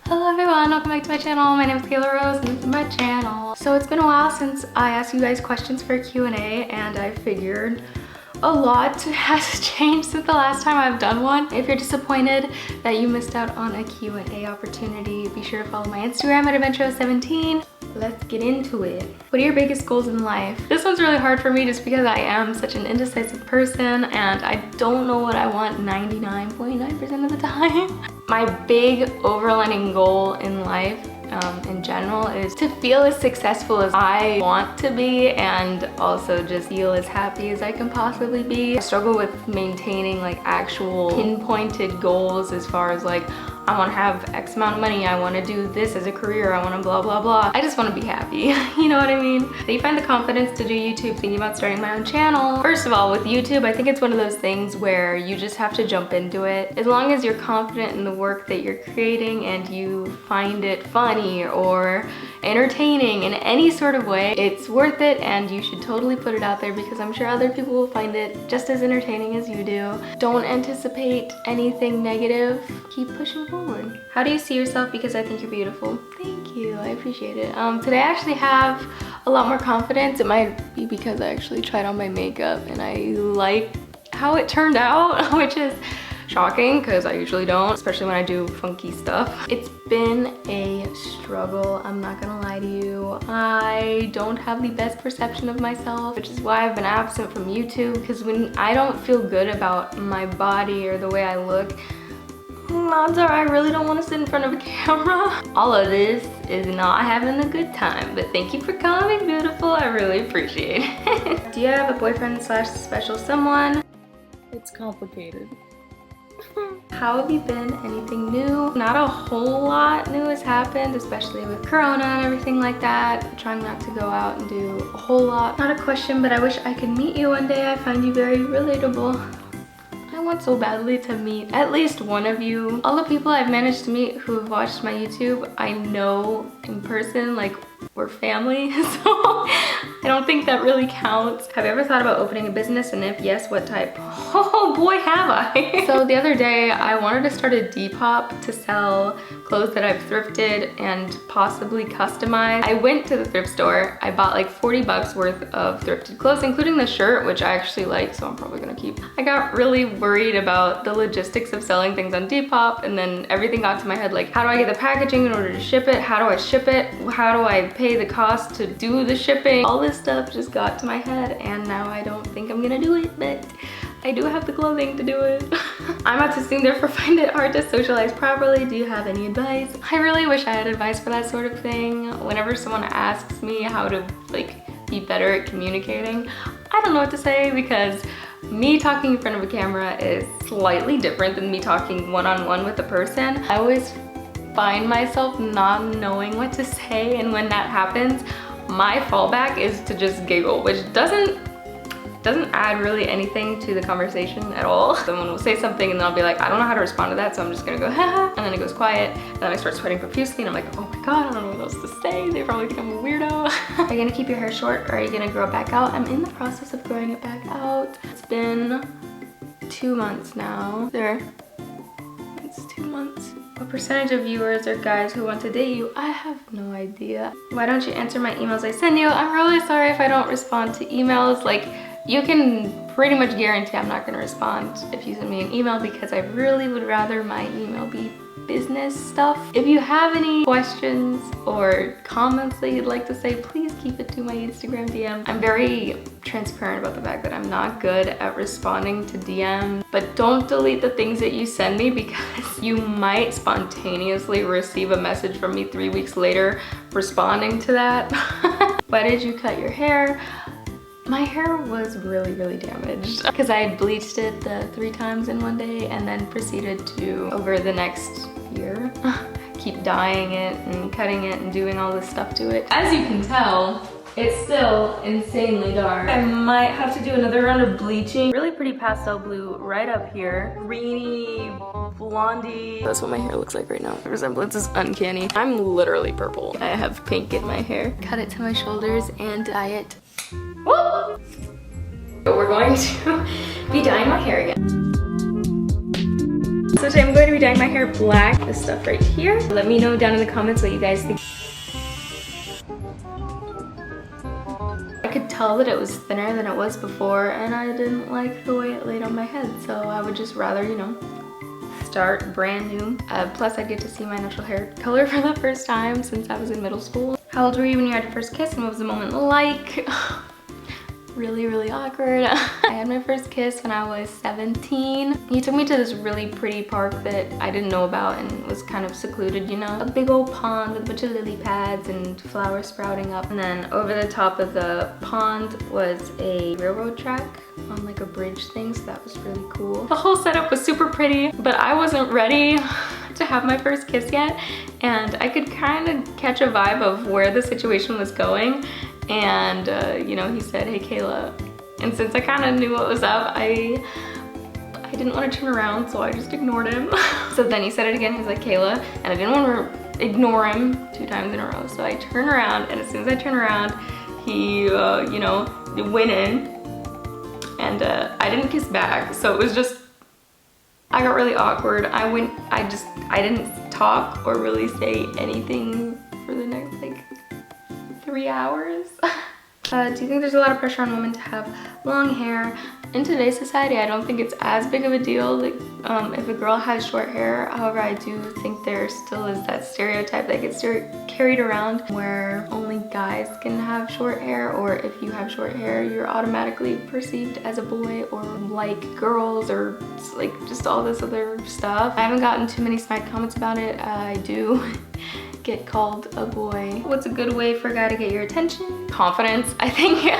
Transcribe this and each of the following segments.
Hello everyone, welcome back to my channel. My name is Kayla Rose and this is my channel. So it's been a while since I asked you guys questions for Q&A and I figured a lot has changed since the last time I've done one. If you're disappointed that you missed out on a Q&A opportunity, be sure to follow my Instagram at Adventure17. Let's get into it. What are your biggest goals in life? This one's really hard for me just because I am such an indecisive person and I don't know what I want 99.9% of the time. My big overlining goal in life in general is to feel as successful as I want to be and also just feel as happy as I can possibly be. I struggle with maintaining like actual pinpointed goals as far as like I want to have X amount of money, I want to do this as a career, I want to blah blah blah. I just want to be happy, you know what I mean? Do you find the confidence to do YouTube thinking about starting my own channel? First of all, with YouTube, I think it's one of those things where you just have to jump into it. As long as you're confident in the work that you're creating and you find it funny or entertaining in any sort of way, it's worth it and you should totally put it out there because I'm sure other people will find it just as entertaining as you do. Don't anticipate anything negative. Keep pushing forward. How do you see yourself? Because I think you're beautiful. Thank you, I appreciate it. Today I actually have a lot more confidence. It might be because I actually tried on my makeup and I like how it turned out, which is shocking because I usually don't, especially when I do funky stuff. It's been a struggle, I'm not gonna lie to you. I don't have the best perception of myself, which is why I've been absent from YouTube, because when I don't feel good about my body or the way I look, odds are I really don't want to sit in front of a camera. All of this is not having a good time, but thank you for calling me beautiful. I really appreciate it. Do you have a boyfriend slash special someone? It's complicated. How have you been? Anything new? Not a whole lot new has happened, especially with Corona and everything like that. Trying not to go out and do a whole lot. Not a question, but I wish I could meet you one day. I find you very relatable. I want so badly to meet at least one of you. All the people I've managed to meet who have watched my YouTube, I know in person, like we're family, so I don't think that really counts. Have you ever thought about opening a business, and if yes, what type? Oh boy, have I. So the other day I wanted to start a Depop to sell clothes that I've thrifted and possibly customize. I went to the thrift store, I bought like 40 bucks worth of thrifted clothes, including the shirt, which I actually like, so I'm probably gonna keep. I got really worried about the logistics of selling things on Depop, and then everything got to my head like, how do I get the packaging in order to ship it? How do I ship it? How do I pay the cost to do the shipping? All this stuff just got to my head and now I don't think I'm gonna do it, but I do have the clothing to do it. I'm autistic, therefore find it hard to socialize properly. Do you have any advice? I really wish I had advice for that sort of thing. Whenever someone asks me how to like be better at communicating, I don't know what to say because me talking in front of a camera is slightly different than me talking one-on-one with a person. I always find myself not knowing what to say, and when that happens, my fallback is to just giggle, which doesn't add really anything to the conversation at all. Someone will say something and then I'll be like, I don't know how to respond to that, so I'm just gonna go haha, and then it goes quiet, and then I start sweating profusely and I'm like, oh my god, I don't know what else to say. They probably think I'm a weirdo. Are you gonna keep your hair short or are you gonna grow it back out? I'm in the process of growing it back out. It's been 2 months now. There, it's 2 months. What percentage of viewers are guys who want to date you? I have no idea. Why don't you answer my emails I send you? I'm really sorry if I don't respond to emails. Like, you can pretty much guarantee I'm not gonna respond if you send me an email because I really would rather my email be business stuff. If you have any questions or comments that you'd like to say, please keep it to my Instagram DM. I'm very transparent about the fact that I'm not good at responding to DMs, but don't delete the things that you send me because you might spontaneously receive a message from me 3 weeks later responding to that. Why did you cut your hair? My hair was really damaged because I had bleached it 3 times in one day and then proceeded to, over the next year, keep dyeing it and cutting it and doing all this stuff to it. As you can tell, it's still insanely dark. I might have to do another round of bleaching. Really pretty pastel blue right up here. Greeny, blondie. That's what my hair looks like right now. The resemblance is uncanny. I'm literally purple. I have pink in my hair. Cut it to my shoulders and dye it. Woo! We're going to be dyeing my hair again. So today I'm going to be dyeing my hair black. This stuff right here. Let me know down in the comments what you guys think. I could tell that it was thinner than it was before, and I didn't like the way it laid on my head, so I would just rather, you know, start brand new. Plus I get to see my natural hair color for the first time since I was in middle school. How old were you when you had your first kiss, and what was the moment like? Really awkward. I had my first kiss when I was 17. He took me to this really pretty park that I didn't know about and was kind of secluded, you know? A big old pond with a bunch of lily pads and flowers sprouting up. And then over the top of the pond was a railroad track on like a bridge thing, so that was really cool. The whole setup was super pretty, but I wasn't ready to have my first kiss yet, and I could kind of catch a vibe of where the situation was going. And you know, he said, "Hey Kayla," and since I kind of knew what was up, I didn't want to turn around, so I just ignored him. So then he said it again. He's like, "Kayla," and I didn't want to ignore him 2 times in a row, so I turned around, and as soon as I turned around, he you know, went in, and I didn't kiss back, so it was just, I got really awkward. I didn't talk or really say anything for the next like 3 hours. Do you think there's a lot of pressure on women to have long hair? In today's society, I don't think it's as big of a deal, like if a girl has short hair. However, I do think there still is that stereotype that gets carried around where only guys can have short hair, or if you have short hair, you're automatically perceived as a boy or like girls, or like just all this other stuff. I haven't gotten too many snide comments about it. I do get called a boy. What's a good way for a guy to get your attention? Confidence. I think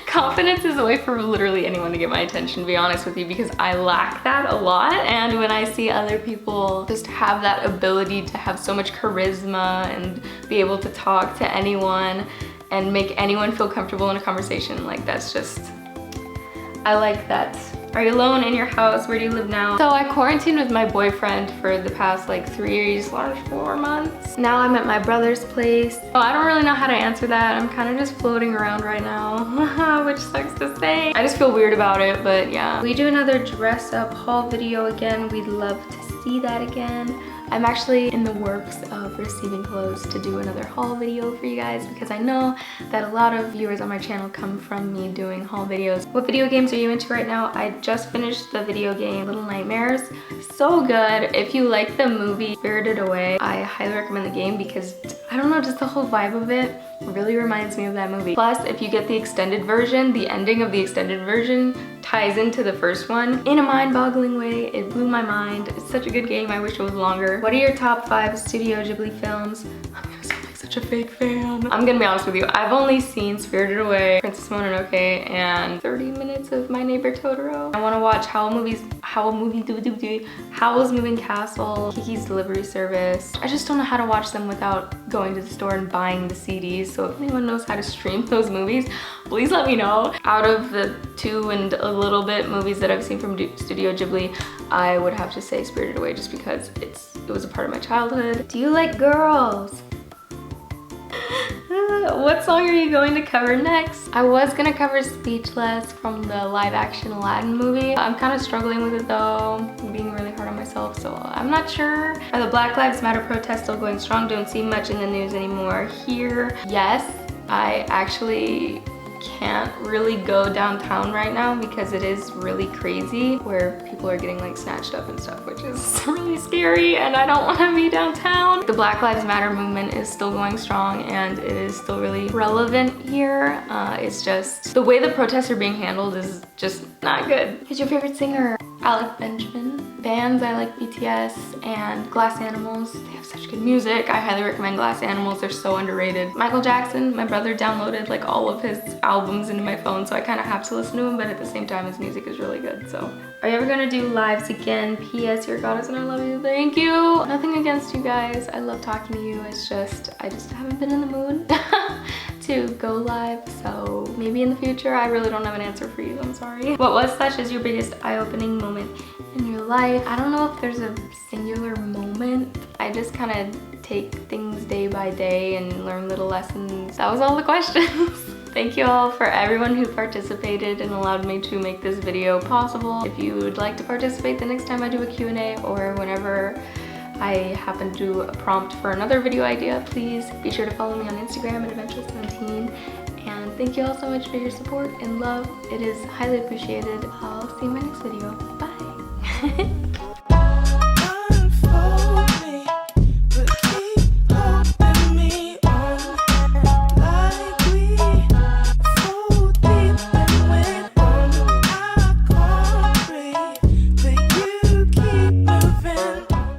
confidence is a way for literally anyone to get my attention, to be honest with you, because I lack that a lot. And when I see other people just have that ability to have so much charisma and be able to talk to anyone and make anyone feel comfortable in a conversation, like that's just, I like that. Are you alone in your house? Where do you live now? So I quarantined with my boyfriend for the past like 4 months. Now I'm at my brother's place. Oh, I don't really know how to answer that. I'm kind of just floating around right now, which sucks to say. I just feel weird about it, but yeah. We do another dress up haul video again. We'd love to see that again. I'm actually in the works of receiving clothes to do another haul video for you guys, because I know that a lot of viewers on my channel come from me doing haul videos. What video games are you into right now? I just finished the video game Little Nightmares. So good. If you like the movie Spirited Away, I highly recommend the game because, I don't know, just the whole vibe of it really reminds me of that movie. Plus, if you get the extended version, the ending of the extended version ties into the first one in a mind-boggling way. It blew my mind. It's such a good game. I wish it was longer. What are your top 5 Studio Ghibli films? I'm gonna sound like such a fake fan. I'm gonna be honest with you. I've only seen Spirited Away, Princess Mononoke, and 30 minutes of My Neighbor Totoro. I want to watch Howl's Moving Castle, Kiki's Delivery Service. I just don't know how to watch them without going to the store and buying the CDs. So if anyone knows how to stream those movies, please let me know. Out of the 2 and a little bit movies that I've seen from Studio Ghibli, I would have to say Spirited Away, just because it was a part of my childhood. Do you like girls? What song are you going to cover next? I was gonna cover Speechless from the live action Aladdin movie. I'm kind of struggling with it though. I'm being really hard on myself, so I'm not sure. Are the Black Lives Matter protests still going strong? Don't see much in the news anymore here. Yes, I actually can't really go downtown right now because it is really crazy where people are getting like snatched up and stuff, which is really scary, and I don't want to be downtown. The Black Lives Matter movement is still going strong and it is still really relevant here. It's just the way the protests are being handled is just not good. Who's your favorite singer? Alec Benjamin. Bands, I like BTS and Glass Animals. They have such good music. I highly recommend Glass Animals. They're so underrated. Michael Jackson, my brother downloaded like all of his albums into my phone, so I kind of have to listen to him, but at the same time his music is really good. So are you ever gonna do lives again? PS, you're a goddess and I love you. Thank you. Nothing against you guys. I love talking to you. It's just, I just haven't been in the mood to go live, so maybe in the future. I really don't have an answer for you. I'm sorry. What was / is your biggest eye-opening moment in your life? I don't know if there's a singular moment. I just kind of take things day by day and learn little lessons. That was all the questions. Thank you all for everyone who participated and allowed me to make this video possible. If you would like to participate the next time I do a Q&A or whenever I happen to do a prompt for another video idea, please be sure to follow me on Instagram at Adventure17. And thank you all so much for your support and love. It is highly appreciated. I'll see you in my next video. Bye!